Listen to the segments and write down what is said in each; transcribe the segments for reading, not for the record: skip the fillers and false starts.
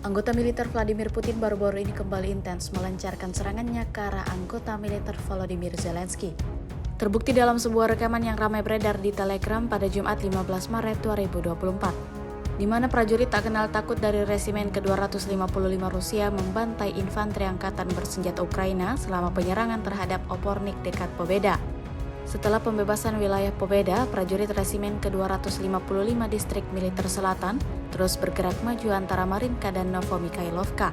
Anggota militer Vladimir Putin baru-baru ini kembali intens melancarkan serangannya ke arah anggota militer Volodymyr Zelensky. Terbukti dalam sebuah rekaman yang ramai beredar di Telegram pada Jumat 15 Maret 2024, di mana prajurit tak kenal takut dari resimen ke-255 Rusia membantai infanteri angkatan bersenjata Ukraina selama penyerangan terhadap Opornik dekat Pobeda. Setelah pembebasan wilayah Pobeda, prajurit resimen ke-255 distrik militer selatan terus bergerak maju antara Marinka dan Novomikhailovka.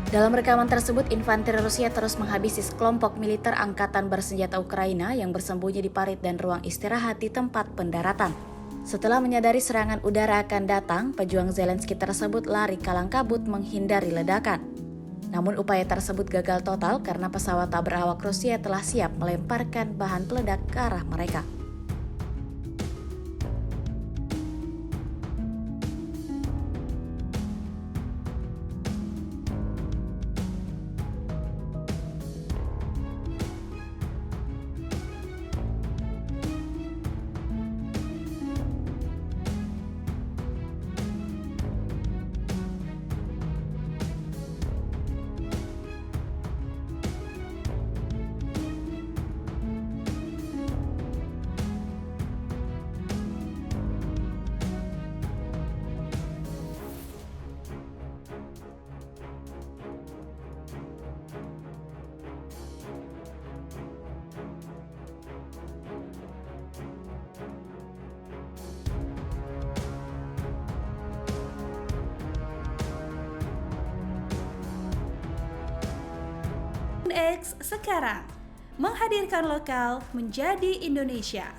Dalam rekaman tersebut, infanteri Rusia terus menghabisi sekelompok militer angkatan bersenjata Ukraina yang bersembunyi di parit dan ruang istirahat di tempat pendaratan. Setelah menyadari serangan udara akan datang, pejuang Zelensky tersebut lari kalang kabut menghindari ledakan. Namun upaya tersebut gagal total karena pesawat tak berawak Rusia telah siap melemparkan bahan peledak ke arah mereka. X sekarang menghadirkan lokal menjadi Indonesia.